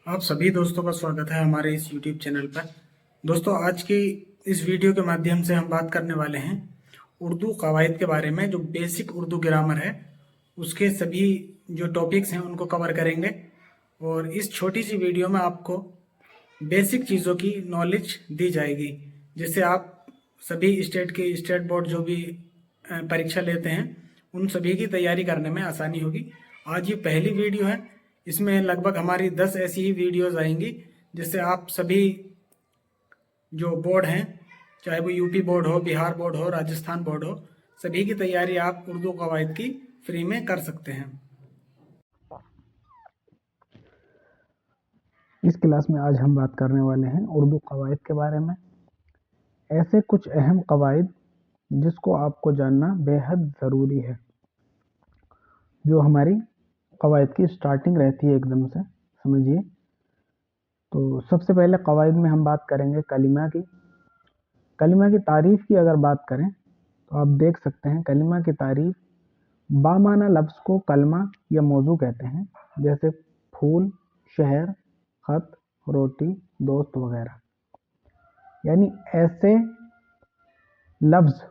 आप सभी दोस्तों का स्वागत है हमारे इस YouTube चैनल पर। दोस्तों, आज की इस वीडियो के माध्यम से हम बात करने वाले हैं उर्दू कवायद के बारे में। जो बेसिक उर्दू ग्रामर है उसके सभी जो टॉपिक्स हैं उनको कवर करेंगे, और इस छोटी सी वीडियो में आपको बेसिक चीज़ों की नॉलेज दी जाएगी, जिससे आप सभी स्टेट बोर्ड जो भी परीक्षा लेते हैं उन सभी की तैयारी करने में आसानी होगी। आज ये पहली वीडियो है, इसमें लगभग हमारी 10 ऐसी ही वीडियोस आएंगी, जिससे आप सभी जो बोर्ड हैं, चाहे वो यूपी बोर्ड हो, बिहार बोर्ड हो, राजस्थान बोर्ड हो, सभी की तैयारी आप उर्दू कवायद की फ्री में कर सकते हैं। इस क्लास में आज हम बात करने वाले हैं उर्दू कवायद के बारे में। ऐसे कुछ अहम कवायद जिसको आपको जानना बेहद ज़रूरी है। जो हमारी कवायद की स्टार्टिंग रहती है एकदम से, समझिए। तो सबसे पहले कवायद में हम बात करेंगे कलिमा की। कलिमा की तारीफ़ की अगर बात करें तो आप देख सकते हैं कलिमा की तारीफ़ बामाना लफ्ज़ को कलमा या मौजू कहते हैं, जैसे फूल, शहर, खत, रोटी, दोस्त वगैरह। यानी ऐसे लफ्ज़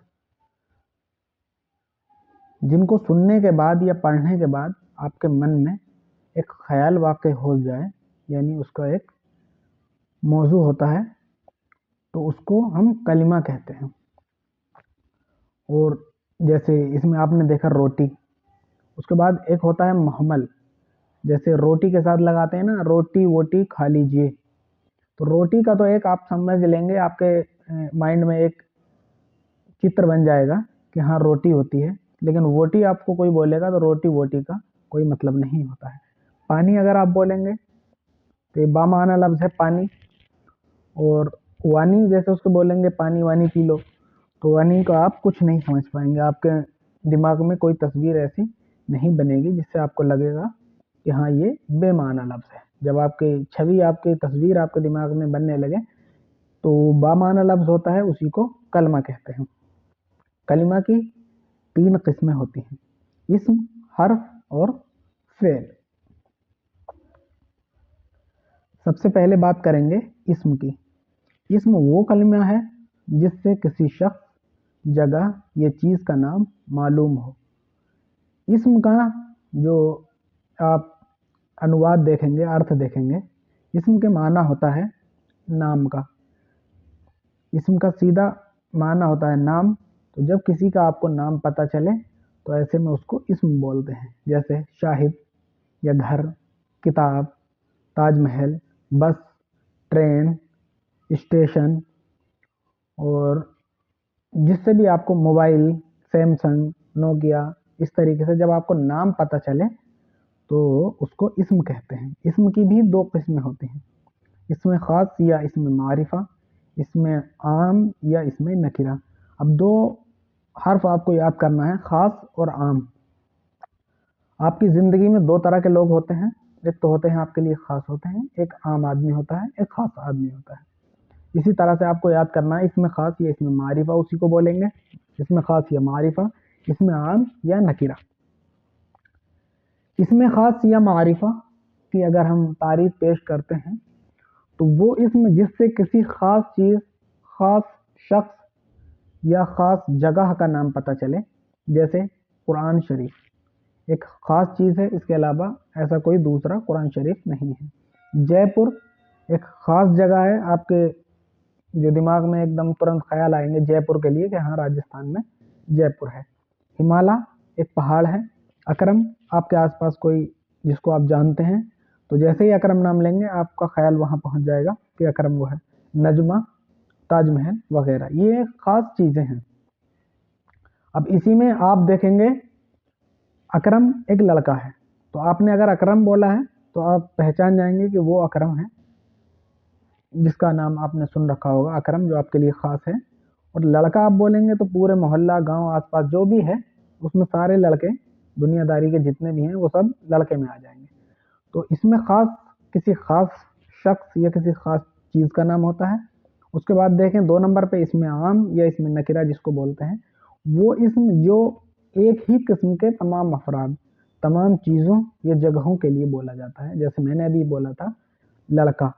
जिनको सुनने के बाद या पढ़ने के बाद आपके मन में एक ख्याल वाक़ हो जाए, यानी उसका एक मौजू होता है, तो उसको हम कलिमा कहते हैं। और जैसे इसमें आपने देखा रोटी, उसके बाद एक होता है महमल। जैसे रोटी के साथ लगाते हैं ना, रोटी वोटी खा लीजिए। तो रोटी का तो एक आप समझ लेंगे, आपके माइंड में एक चित्र बन जाएगा कि हाँ रोटी होती है, लेकिन वोटी आपको कोई बोलेगा तो रोटी वोटी का कोई मतलब नहीं होता है। पानी अगर आप बोलेंगे तो ये बामाना लफ्ज़ है पानी। और वानी जैसे उसको बोलेंगे पानी वानी पी लो, तो वानी का आप कुछ नहीं समझ पाएंगे, आपके दिमाग में कोई तस्वीर ऐसी नहीं बनेगी जिससे आपको लगेगा कि हाँ ये बेमाना लफ्ज़ है। जब आपकी छवि, आपकी तस्वीर आपके दिमाग में बनने लगे तो बामाना लफ्ज़ होता है, उसी को कलमा कहते हैं। कलिमा की 3 किस्में होती हैं, इस्म, हर्फ और फ़ेल। सबसे पहले बात करेंगे इस्म की। इस्म वो कलिमा है जिससे किसी शख्स, जगह या चीज़ का नाम मालूम हो। इस्म का जो आप अनुवाद देखेंगे, अर्थ देखेंगे, इस्म के माना होता है नाम का। इस्म का सीधा माना होता है नाम। तो जब किसी का आपको नाम पता चले तो ऐसे में उसको इस्म बोलते हैं। जैसे शाहिद या घर, किताब, ताजमहल, बस, ट्रेन, स्टेशन। और जिससे भी आपको मोबाइल, सैमसंग, नोकिया, इस तरीके से जब आपको नाम पता चले तो उसको इस्म कहते हैं। इस्म की भी 2 किस्में होती हैं, इसमें ख़ास या इसमें मारिफा, इसमें आम या इसमें नकीरा। अब 2 हर्फ आपको याद करना है, ख़ास और आम। आपकी ज़िंदगी में 2 तरह के लोग होते हैं, एक तो होते हैं आपके लिए ख़ास होते हैं, एक आम आदमी होता है, एक ख़ास आदमी होता है। इसी तरह से आपको याद करना है, इसमें ख़ास या इसमें मारिफा उसी को बोलेंगे, इसमें ख़ास या मारिफा, इसमें आम या नकीरा। इसमें ख़ास या मारिफा की अगर हम तारीफ़ पेश करते हैं तो वो इसमें जिससे किसी ख़ास चीज़, ख़ास शख्स या ख़ास जगह का नाम पता चले। जैसे कुरान शरीफ एक ख़ास चीज़ है, इसके अलावा ऐसा कोई दूसरा कुरान शरीफ नहीं है। जयपुर एक ख़ास जगह है, आपके जो दिमाग में एकदम तुरंत ख्याल आएंगे जयपुर के लिए कि हाँ राजस्थान में जयपुर है। हिमालय एक पहाड़ है। अकरम आपके आसपास कोई जिसको आप जानते हैं, तो जैसे ही अकरम नाम लेंगे आपका ख्याल वहाँ पहुँच जाएगा कि अकरम वो है। नजमा, ताजमहल वगैरह, ये ख़ास चीज़ें हैं। अब इसी में आप देखेंगे अकरम एक लड़का है, तो आपने अगर अकरम बोला है तो आप पहचान जाएंगे कि वो अकरम है जिसका नाम आपने सुन रखा होगा, अकरम, जो आपके लिए ख़ास है। और लड़का आप बोलेंगे तो पूरे मोहल्ला, गांव, आसपास जो भी है उसमें सारे लड़के, दुनियादारी के जितने भी हैं वो सब लड़के में आ जाएंगे। तो इसमें ख़ास किसी ख़ास शख्स या किसी ख़ास चीज़ का नाम होता है। उसके बाद देखें 2 नंबर पे इसमें आम या इसमें नकीरा जिसको बोलते हैं, वो इसमें जो एक ही किस्म के तमाम अफराद, तमाम चीज़ों या जगहों के लिए बोला जाता है। जैसे मैंने अभी बोला था लड़का,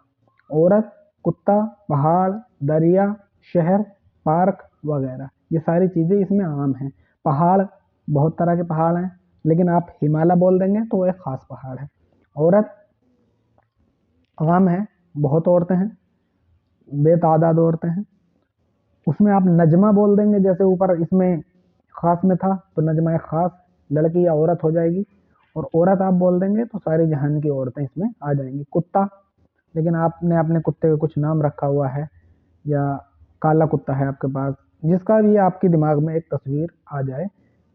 औरत, कुत्ता, पहाड़, दरिया, शहर, पार्क वगैरह, ये सारी चीज़ें इसमें आम हैं। पहाड़, बहुत तरह के पहाड़ हैं, लेकिन आप हिमालय बोल देंगे तो वो एक ख़ास पहाड़ है। औरत आम है, बहुत औरतें हैं, बेतादाद औरतें हैं। उसमें आप नजमा बोल देंगे, जैसे ऊपर इसमें ख़ास में था तो नजमा एक ख़ास लड़की या औरत हो जाएगी, और औरत आप बोल देंगे तो सारी जहान की औरतें इसमें आ जाएंगी। कुत्ता, लेकिन आपने अपने कुत्ते का कुछ नाम रखा हुआ है, या काला कुत्ता है आपके पास, जिसका भी आपके दिमाग में एक तस्वीर आ जाए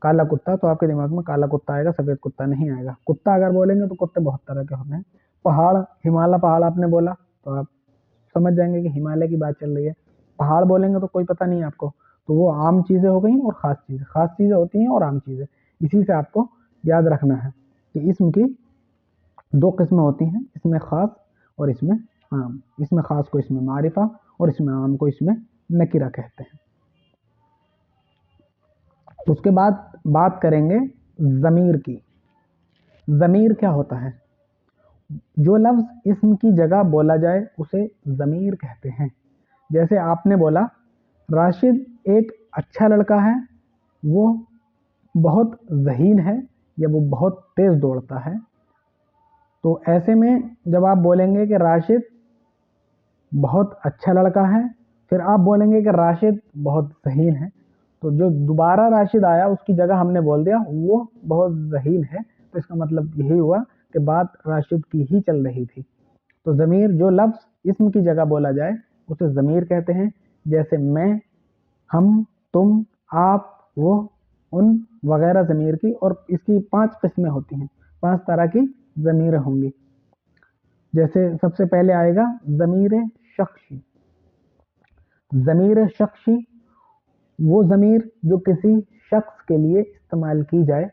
काला कुत्ता, तो आपके दिमाग में काला कुत्ता आएगा, सफ़ेद कुत्ता नहीं आएगा। कुत्ता अगर बोलेंगे तो कुत्ते बहुत तरह के होते हैं। पहाड़, हिमालय पहाड़ आपने बोला तो आप समझ जाएंगे कि हिमालय की बात चल रही है। पहाड़ बोलेंगे तो कोई पता नहीं है आपको, तो वो आम चीज़ें हो गई और ख़ास चीज़ें होती हैं और आम चीज़ें। इसी से आपको याद रखना है कि इसम की दो किस्में होती हैं, इसमें ख़ास और इसमें आम। इसमें ख़ास को इसमें मारिफा और इसमें आम को इसमें नकीरा कहते हैं। उसके बाद बात करेंगे ज़मीर की। ज़मीर क्या होता है? जो लफ्ज़ इसम की जगह बोला जाए उसे ज़मीर कहते हैं। जैसे आपने बोला राशिद एक अच्छा लड़का है, वो बहुत ज़हीन है या वो बहुत तेज़ दौड़ता है। तो ऐसे में जब आप बोलेंगे कि राशिद बहुत अच्छा लड़का है, फिर आप बोलेंगे कि राशिद बहुत ज़हीन है, तो जो दोबारा राशिद आया उसकी जगह हमने बोल दिया वो बहुत ज़हीन है, तो इसका मतलब यही हुआ कि बात राशिद की ही चल रही थी। तो ज़मीर, जो लफ्ज़ इसम की जगह बोला जाए उसे ज़मीर कहते हैं। जैसे मैं, हम, तुम, आप, वो, उन वगैरह ज़मीर की, और इसकी 5 किस्में होती हैं, 5 तरह की ज़मीर होंगी। जैसे सबसे पहले आएगा ज़मीर शख्सी। ज़मीर शख्सी वो ज़मीर जो किसी शख्स के लिए इस्तेमाल की जाए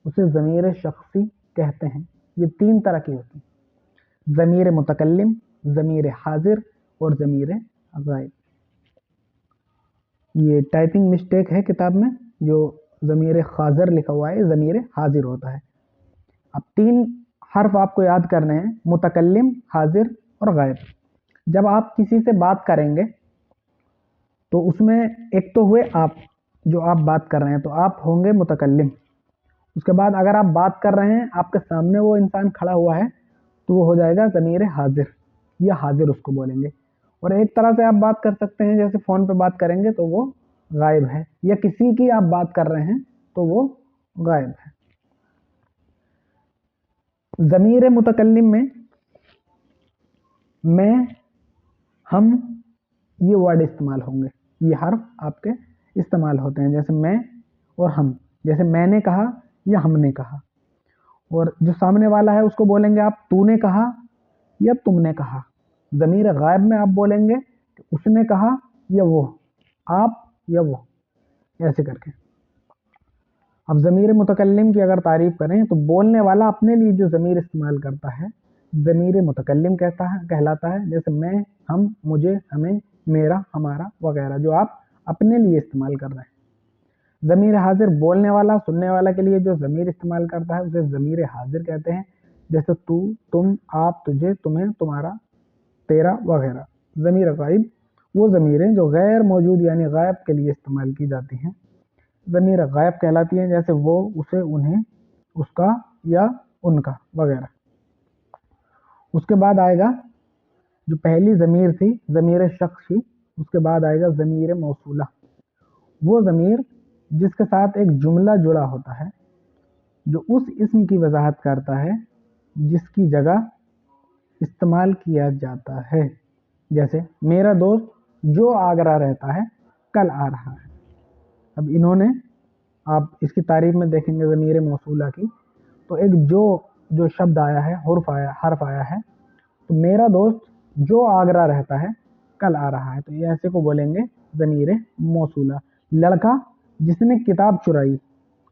उसे ज़मीर शख्सी कहते हैं। ये 3 तरह की होती हैं, ज़मीर मुतकल्लिम, ज़मीर हाजिर और ज़मीर गायब। ये टाइपिंग मिस्टेक है किताब में, जो ज़मीर हाजिर लिखा हुआ है, ज़मीर हाजिर होता है। अब 3 हर्फ आपको याद करने हैं, मुतकल्लिम, हाजिर और गायब। जब आप किसी से बात करेंगे तो उसमें एक तो हुए आप, जो आप बात कर रहे हैं, तो आप होंगे मुतकल्लिम। उसके बाद अगर आप बात कर रहे हैं, आपके सामने वो इंसान खड़ा हुआ है, तो वो हो जाएगा ज़मीर हाजिर, या हाजिर उसको बोलेंगे। और एक तरह से आप बात कर सकते हैं, जैसे फ़ोन पे बात करेंगे तो वो गायब है, या किसी की आप बात कर रहे हैं तो वो गायब है। ज़मीर मुतकल्लिम में मैं, हम, ये वर्ड इस्तेमाल होंगे, ये हर्फ आपके इस्तेमाल होते हैं। जैसे मैं और हम, जैसे मैंने कहा या हमने कहा। और जो सामने वाला है उसको बोलेंगे आप तूने कहा या तुमने कहा। ज़मीर गायब में आप बोलेंगे कि उसने कहा या वो, आप या वो, ऐसे करके। अब ज़मीर मुतकल्लिम की अगर तारीफ़ करें तो बोलने वाला अपने लिए जो ज़मीर इस्तेमाल करता है ज़मीर मुतकल्लिम कहलाता है। जैसे मैं, हम, मुझे, हमें, मेरा, हमारा वगैरह, जो आप अपने लिए इस्तेमाल कर रहे हैं। ज़मीर हाजिर बोलने वाला, सुनने वाला के लिए जो ज़मीर इस्तेमाल करता है उसे ज़मीर हाजिर कहते हैं। जैसे तू, तुम, आप, तुझे, तुम्हें, तुम्हारा, तेरा वगैरह। ज़मीर गायब वो ज़मीरें जो गैर मौजूद यानी गायब के लिए इस्तेमाल की जाती हैं, ज़मीर गायब कहलाती हैं। जैसे वो, उसे, उन्हें, उसका या उनका वगैरह। उसके बाद आएगा जो पहली ज़मीर थी ज़मीर शख्सी, उसके बाद आएगा ज़मीर मौसूला। वो ज़मीर जिसके साथ एक जुमला जुड़ा होता है, जो उस इस्म की वजाहत करता है जिसकी जगह इस्तेमाल किया जाता है। जैसे मेरा दोस्त जो आगरा रहता है कल आ रहा है। अब इन्होंने, आप इसकी तारीफ में देखेंगे ज़मीर मौसूला की, तो एक जो शब्द आया है, हर्फ आया है, तो मेरा दोस्त जो आगरा रहता है कल आ रहा है, तो ये ऐसे को बोलेंगे ज़मीर मौसूला। लड़का जिसने किताब चुराई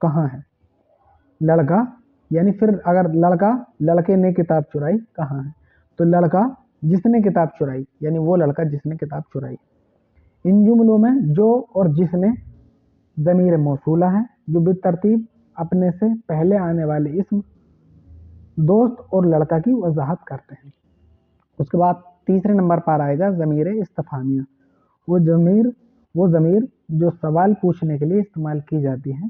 कहाँ है? लड़का, यानी फिर अगर लड़का, लड़के ने किताब चुराई कहाँ है, तो लड़का जिसने किताब चुराई, यानी वो लड़का जिसने किताब चुराई। इन जुमलों में जो और जिसने ज़मीर मौसूला है, जो बेतरतीब अपने से पहले आने वाले इस्म दोस्त और लड़का की वजाहत करते हैं। उसके बाद तीसरे नंबर पर आएगा ज़मीर इस्तिफ़हामिया। वो ज़मीर जो सवाल पूछने के लिए इस्तेमाल की जाती है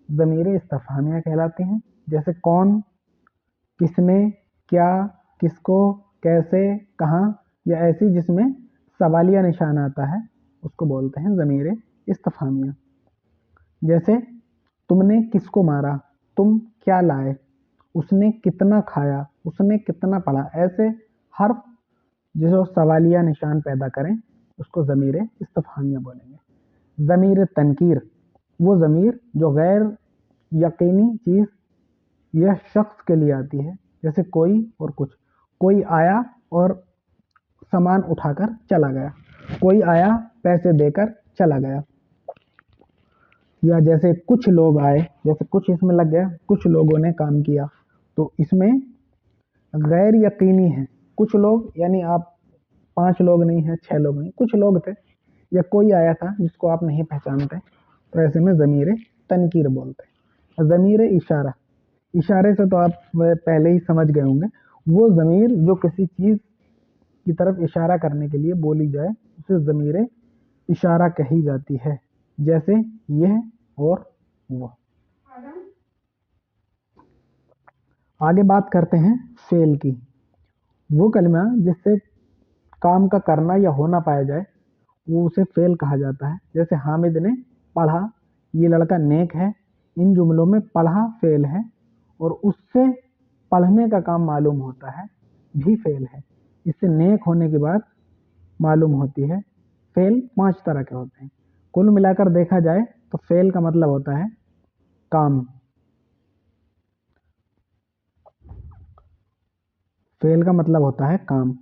ज़मीर इस्तिफ़हामिया कहलाती हैं। जैसे कौन, किसने, क्या, किसको, कैसे, कहाँ, या ऐसी जिसमें सवालिया निशान आता है उसको बोलते हैं ज़मीर इस्तिफ़हामिया। जैसे तुमने किसको मारा, तुम क्या लाए, उसने कितना खाया, उसने कितना पढ़ा, ऐसे हर्फ जो सवालिया निशान पैदा करें उसको ज़मीर इस्तिफ़हामिया बोलेंगे। ज़मीर तनकीर वो ज़मीर जो गैर यकीनी चीज़ या शख्स के लिए आती है। जैसे कोई और कुछ, कोई आया और सामान उठाकर चला गया, कोई आया पैसे देकर चला गया। या जैसे कुछ लोग आए, जैसे कुछ इसमें लग गया, कुछ लोगों ने काम किया, तो इसमें गैर यकीनी है। कुछ लोग यानी आप 5 लोग नहीं हैं, 6 लोग नहीं, कुछ लोग थे, या कोई आया था जिसको आप नहीं पहचानते, तो ऐसे में ज़मीर तनकीर बोलते हैं। ज़मीर इशारा, इशारे से तो आप पहले ही समझ गए होंगे, वो ज़मीर जो किसी चीज़ की तरफ इशारा करने के लिए बोली जाए उसे ज़मीर इशारा कही जाती है। जैसे यह और वो। आगे बात करते हैं फ़ेल की। वो कलमा जिससे काम का करना या होना पाया जाए वो उसे फ़ेल कहा जाता है। जैसे हामिद ने पढ़ा, ये लड़का नेक है। इन जुमलों में पढ़ा फ़ेल है और उससे पढ़ने का काम मालूम होता है भी फ़ेल है। इससे नेक होने की बात मालूम होती है। फ़ेल 5 तरह के होते हैं। कुल मिलाकर देखा जाए तो फ़ेल का मतलब होता है काम। फ़ेल का मतलब होता है काम।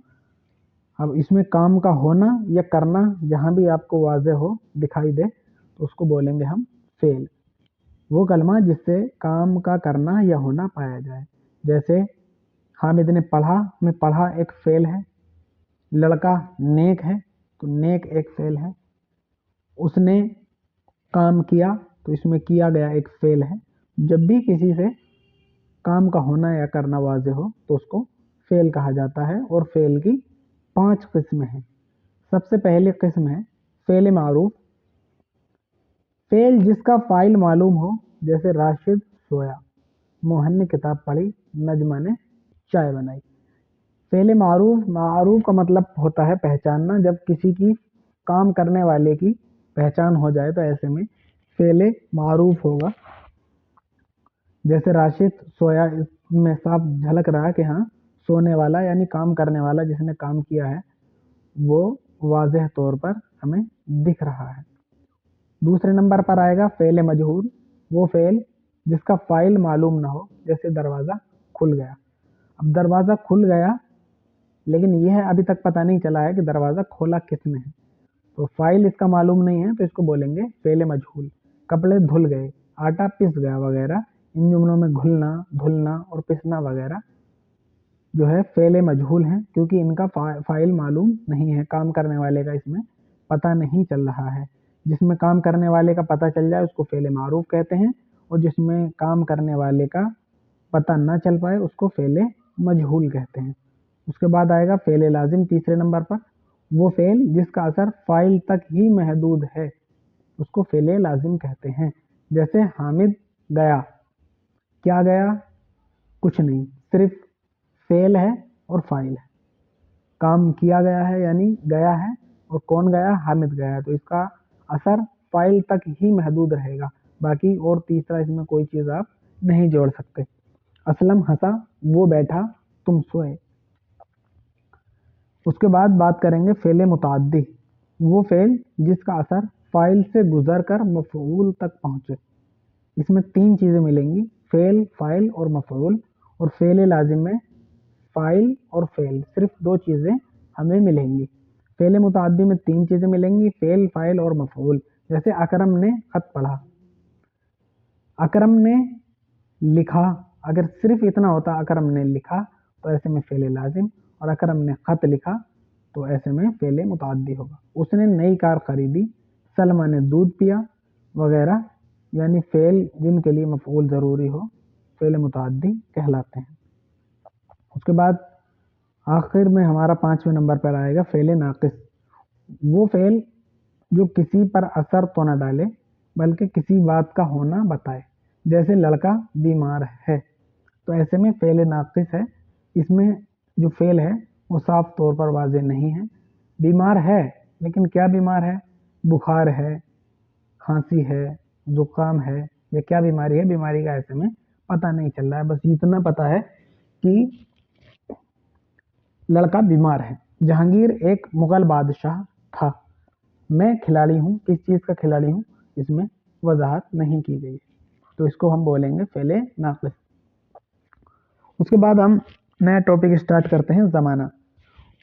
अब इसमें काम का होना या करना जहाँ भी आपको वाज़ेह हो, दिखाई दे, तो उसको बोलेंगे हम फ़ेल। वो कलमा जिससे काम का करना या होना पाया जाए। जैसे हामिद ने पढ़ा में पढ़ा एक फ़ेल है। लड़का नेक है तो नेक एक फ़ेल है। उसने काम किया तो इसमें किया गया एक फ़ेल है। जब भी किसी से काम का होना या करना वाज़ेह हो तो उसको फ़ेल कहा जाता है। और फ़ेल की 5 किस्में हैं। सबसे पहली किस्म है फ़ेल मारूफ। फ़ेल जिसका फ़ाइल मालूम हो, जैसे राशिद सोया, मोहन ने किताब पढ़ी, नजमा ने चाय बनाई। फ़ेल मारूफ, मारूफ का मतलब होता है पहचानना। जब किसी की काम करने वाले की पहचान हो जाए तो ऐसे में फ़ेल मारूफ होगा। जैसे राशिद सोया, इसमें साफ झलक रहा है कि हाँ सोने वाला यानी काम करने वाला जिसने काम किया है वो वाज़ेह तौर पर हमें दिख रहा है। दूसरे नंबर पर आएगा फ़ेल मजहूल। वो फ़ेल जिसका फ़ाइल मालूम ना हो। जैसे दरवाज़ा खुल गया। अब दरवाज़ा खुल गया लेकिन यह अभी तक पता नहीं चला है कि दरवाज़ा खोला किसने है, तो फ़ाइल इसका मालूम नहीं है, तो इसको बोलेंगे फ़ेल मजहूल। कपड़े धुल गए, आटा पिस गया वगैरह, इन जुमलों में घुलना, धुलना और पिसना वगैरह जो है फ़ेल मजहूल हैं, क्योंकि इनका फ़ाइल मालूम नहीं है। काम करने वाले का इसमें पता नहीं चल रहा है। जिसमें काम करने वाले का पता चल जाए उसको फ़ेल मारूफ कहते हैं, और जिसमें काम करने वाले का पता ना चल पाए उसको फ़ेल मजहूल कहते हैं। उसके बाद आएगा फ़ेल लाज़िम तीसरे नंबर पर। वो फ़ेल जिसका असर फ़ाइल तक ही महदूद है उसको फ़ेल लाज़िम कहते हैं। जैसे हामिद गया, क्या गया, कुछ नहीं, सिर्फ फ़ेल है और फ़ाइल है। काम किया गया है यानी गया है, और कौन गया, हामिद गया है, तो इसका असर फ़ाइल तक ही महदूद रहेगा। बाकी और तीसरा इसमें कोई चीज़ आप नहीं जोड़ सकते। असलम हंसा, वो बैठा, तुम सोए। उसके बाद बात करेंगे फ़ेल मुतअद्दी। वो फ़ेल जिसका असर फ़ाइल से गुज़र कर मफ़ऊल तक पहुँचे। इसमें 3 चीज़ें मिलेंगी, फ़ेल, फ़ाइल और मफ़ऊल। और फ़ेल लाज़िम में फ़ाइल और फ़ेल सिर्फ 2 चीज़ें हमें मिलेंगी। फ़ेल मुतअद्दी में 3 चीज़ें मिलेंगी, फ़ेल, फ़ाइल और मफ़ऊल। जैसे अकरम ने ख़त पढ़ा, अकरम ने लिखा, अगर सिर्फ इतना होता अकरम ने लिखा तो ऐसे में फ़ेल लाज़िम, और अकरम ने ख़त लिखा तो ऐसे में फ़ेल मुतअद्दी होगा। उसने नई कार ख़रीदी, सलमा ने दूध पिया वगैरह, यानी फ़ेल जिनके लिए मफ़ऊल ज़रूरी हो फ़ेल मुतअद्दी कहलाते हैं। उसके बाद आखिर में हमारा 5वें नंबर पर आएगा फ़ेल नाक़िस। वो फ़ेल जो किसी पर असर तो न डाले बल्कि किसी बात का होना बताए, जैसे लड़का बीमार है, तो ऐसे में फ़ेल नाक़िस है। इसमें जो फ़ेल है वो साफ तौर पर वाज़ेह नहीं है। बीमार है लेकिन क्या बीमार है, बुखार है, खांसी है, ज़ुकाम है, या क्या बीमारी है, बीमारी का ऐसे में पता नहीं चल रहा है। बस इतना पता है कि लड़का बीमार है। जहांगीर एक मुग़ल बादशाह था। मैं खिलाड़ी हूँ, किस चीज़ का खिलाड़ी हूँ इसमें वजाहत नहीं की गई है, तो इसको हम बोलेंगे फ़ेल नाक़िस। उसके बाद हम नया टॉपिक स्टार्ट करते हैं, ज़माना।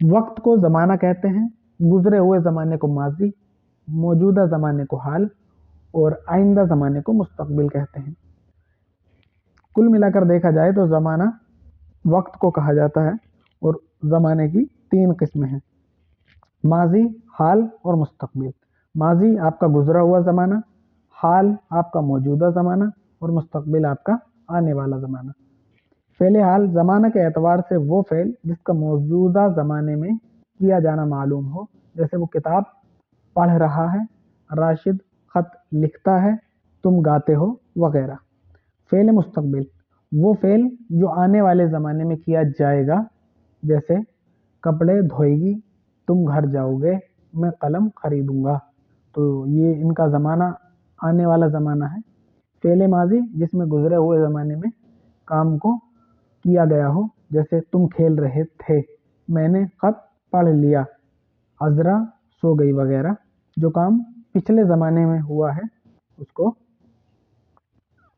वक्त को ज़माना कहते हैं, गुज़रे हुए ज़माने को माजी, मौजूदा ज़माने को हाल और आइंदा ज़माने को मुस्तकबिल कहते हैं। कुल मिलाकर देखा जाए तो ज़माना वक्त को कहा जाता है और ज़माने की 3 किस्में हैं, माजी, हाल और मुस्तकबिल। माजी आपका गुज़रा हुआ ज़माना, हाल आपका मौजूदा ज़माना और मुस्तकबिल आपका आने वाला ज़माना। फ़ेल हाल ज़माना के एतबार से वो फ़ेल जिसका मौजूदा ज़माने में किया जाना मालूम हो, जैसे वो किताब पढ़ रहा है, राशिद ख़त लिखता है, तुम गाते हो वगैरह। फ़ेल मुस्तकबिल वो फ़ेल जो आने वाले ज़माने में किया जाएगा, जैसे कपड़े धोएगी, तुम घर जाओगे, मैं कलम खरीदूंगा, तो ये इनका ज़माना आने वाला ज़माना है। फ़ेल माजी जिसमें गुज़रे हुए ज़माने में काम को किया गया हो, जैसे तुम खेल रहे थे, मैंने ख़त पढ़ लिया, अज़रा सो गई वगैरह। जो काम पिछले ज़माने में हुआ है उसको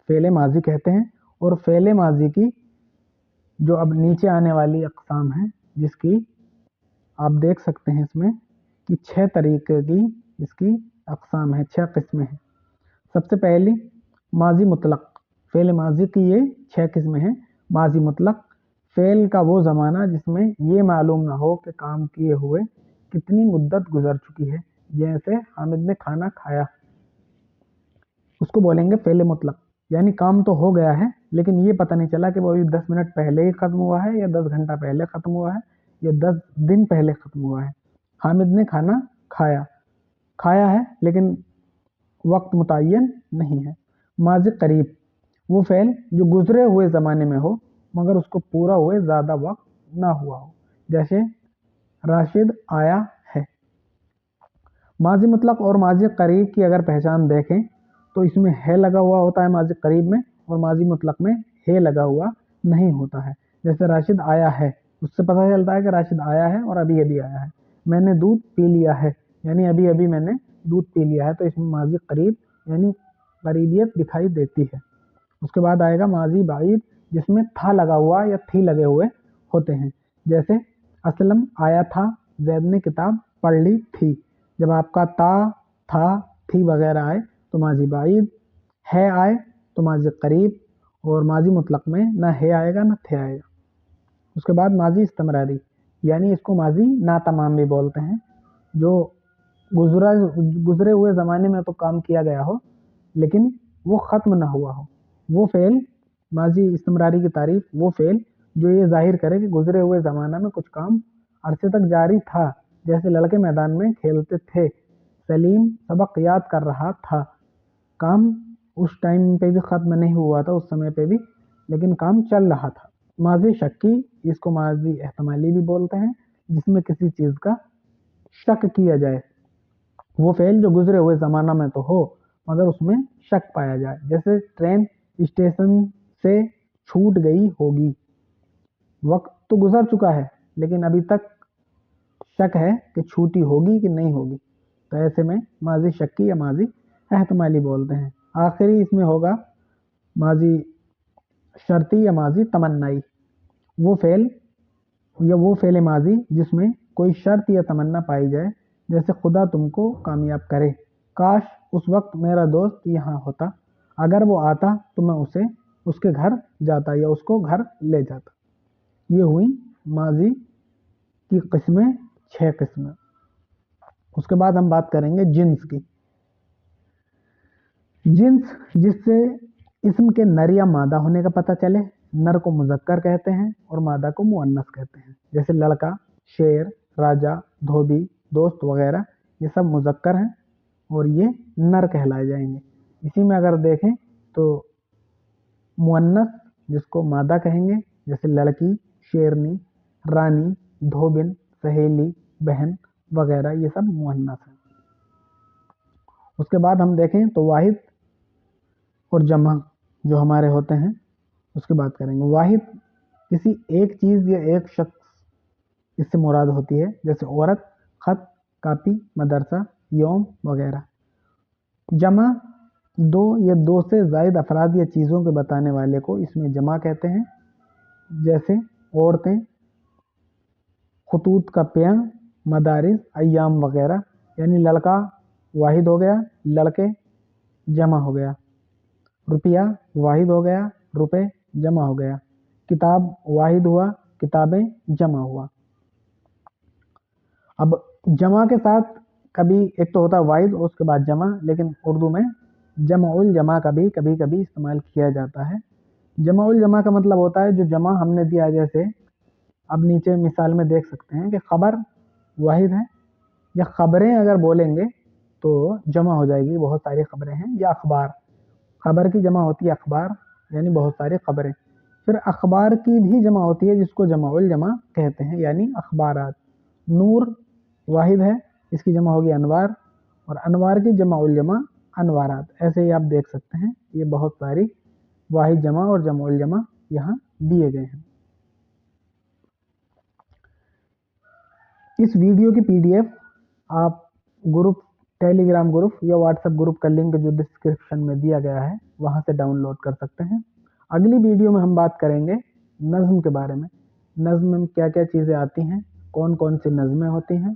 फ़ेल माजी कहते हैं। और फ़ेल माजी की जो अब नीचे आने वाली अक़साम है, जिसकी आप देख सकते हैं इसमें कि 6 तरीके की इसकी अक़साम है, 6 किस्में हैं। सबसे पहली माजी मुतलक। फ़ेल माजी की ये 6 किस्में हैं। माजी मुतलक फ़ेल का वो ज़माना जिसमें ये मालूम ना हो कि काम किए हुए कितनी मुद्दत गुजर चुकी है, जैसे हामिद ने खाना खाया, उसको बोलेंगे फ़ेल मुतलक। यानी काम तो हो गया है लेकिन ये पता नहीं चला कि वो अभी 10 मिनट पहले ही ख़त्म हुआ है या 10 घंटा पहले ख़त्म हुआ है या 10 दिन पहले ख़त्म हुआ है। हामिद ने खाना खाया, खाया है लेकिन वक्त मुतय्यन नहीं है। माज़ी करीब वो फ़ेल जो गुज़रे हुए ज़माने में हो मगर उसको पूरा हुए ज़्यादा वक्त ना हुआ हो, जैसे राशिद आया है। माज़ी मुतलक और माज़ी करीब की अगर पहचान देखें तो इसमें है लगा हुआ होता है माज़ी करीब में, और माज़ी मुतलक में है लगा हुआ नहीं होता है। जैसे राशिद आया है, उससे पता चलता है कि राशिद आया है और अभी अभी आया है। मैंने दूध पी लिया है, यानी अभी अभी मैंने दूध पी लिया है, तो इसमें माज़ी करीब यानी करीबियत दिखाई देती है। उसके बाद आएगा माज़ी बाइद जिसमें था लगा हुआ या थी लगे हुए होते हैं, जैसे असलम आया था, जैद ने किताब पढ़ ली थी। जब आपका था, थी वगैरह आए तो माज़ी बाइद, है आए तो माज़ी करीब, और माज़ी मुतलक में ना है आएगा ना थे आएगा। उसके बाद माज़ी इस्तमरारी, यानी इसको माज़ी नातमाम भी बोलते हैं, जो गुज़रे हुए ज़माने में तो काम किया गया हो लेकिन वो ख़त्म ना हुआ हो, वो फ़ेल माज़ी इस्तमरारी की तारीफ़ वो फ़ेल जो ये ज़ाहिर करे कि गुज़रे हुए ज़माना में कुछ काम अरसे तक जारी था। जैसे लड़के मैदान में खेलते थे, सलीम सबक याद कर रहा था, काम उस टाइम पे भी ख़त्म नहीं हुआ था, उस समय पे भी, लेकिन काम चल रहा था। माज़ी शक्की, इसको माज़ी एहतमाली भी बोलते हैं, जिसमें किसी चीज़ का शक किया जाए। वो फ़ेल जो गुज़रे हुए ज़माना में तो हो मगर उसमें शक पाया जाए, जैसे ट्रेन स्टेशन से छूट गई होगी, वक्त तो गुज़र चुका है लेकिन अभी तक शक है कि छूटी होगी कि नहीं होगी, तो ऐसे में माज़ी शक्की या माज़ी एहतमाली बोलते हैं। आखिरी इसमें होगा माज़ी शर्ती या माज़ी तमन्नाई। वो फ़ेल या वो फ़ेल माज़ी जिसमें कोई शर्त या तमन्ना पाई जाए, जैसे खुदा तुमको कामयाब करे, काश उस वक्त मेरा दोस्त यहाँ होता, अगर वो आता तो मैं उसे उसके घर जाता या उसको घर ले जाता। ये हुई माज़ी की किस्में, 6 किस्में। उसके बाद हम बात करेंगे जिन्स की। जिन्स जिससे इस्म के नर या मादा होने का पता चले, नर को मुज़क्कर कहते हैं और मादा को मुअन्नस कहते हैं। जैसे लड़का, शेर, राजा, धोबी, दोस्त वगैरह ये सब मुज़क्कर हैं और ये नर कहलाए जाएंगे। इसी में अगर देखें तो मुअन्नस जिसको मादा कहेंगे, जैसे लड़की, शेरनी, रानी, धोबिन, सहेली, बहन वगैरह ये सब मुअन्नस हैं। उसके बाद हम देखें तो वाहिद और जमा जो हमारे होते हैं उसकी बात करेंगे। वाहिद किसी एक चीज़ या एक शख्स इससे मुराद होती है, जैसे औरत, खत, कापी, मदरसा, यौम वगैरह। जमा दो या दो से ज़ायद अफराद या चीज़ों के बताने वाले को इसमें जमा कहते हैं, जैसे औरतें, खतूत का पेड़, मदारिस, अय्याम वगैरह। यानी लड़का वाहिद हो गया, लड़के जमा हो गया। रुपया वाहिद हो गया, रुपए जमा हो गया। किताब वाहिद हुआ, किताबें जमा हुआ। अब जमा के साथ कभी एक तो होता है वाहिद और उसके बाद जमा, लेकिन उर्दू में जमा जमा का भी कभी कभी इस्तेमाल किया जाता है। जमा जमा का मतलब होता है जो जमा हमने दिया, जैसे अब नीचे मिसाल में देख सकते हैं कि खबर वाहिद है, या खबरें अगर बोलेंगे तो जमा हो जाएगी, बहुत सारी खबरें हैं। या अखबार, खबर की जमा होती है अखबार, यानी बहुत सारी खबरें। फिर अखबार की भी जमा होती है जिसको जमाउल जमा कहते हैं, यानी अखबारात। नूर वाहिद है, इसकी जमा होगी अनवार, और अनवार की जमाउल जमा अनवारात। ऐसे ही आप देख सकते हैं ये बहुत सारी वाहिद जमा और जमाउल जमा यहाँ दिए गए हैं। इस वीडियो की PDF आप ग्रुप, टेलीग्राम ग्रुप या व्हाट्सएप ग्रुप का लिंक जो डिस्क्रिप्शन में दिया गया है वहाँ से डाउनलोड कर सकते हैं। अगली वीडियो में हम बात करेंगे नज़्म के बारे में। नज़्म में क्या क्या चीज़ें आती हैं, कौन कौन सी नज़में होती हैं,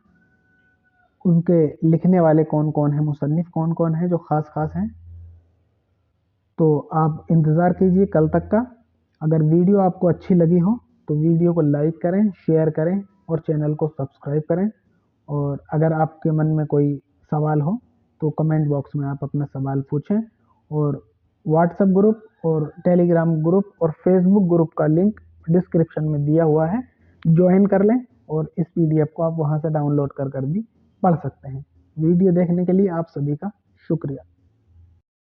उनके लिखने वाले कौन कौन हैं, मुसन्निफ़ कौन कौन हैं जो ख़ास ख़ास हैं। तो आप इंतज़ार कीजिए कल तक का। अगर वीडियो आपको अच्छी लगी हो तो वीडियो को लाइक करें, शेयर करें और चैनल को सब्सक्राइब करें। और अगर आपके मन में कोई सवाल हो तो कमेंट बॉक्स में आप अपना सवाल पूछें। और व्हाट्सएप ग्रुप और टेलीग्राम ग्रुप और फेसबुक ग्रुप का लिंक डिस्क्रिप्शन में दिया हुआ है, ज्वाइन कर लें और इस PDF को आप वहां से डाउनलोड कर भी पढ़ सकते हैं। वीडियो देखने के लिए आप सभी का शुक्रिया।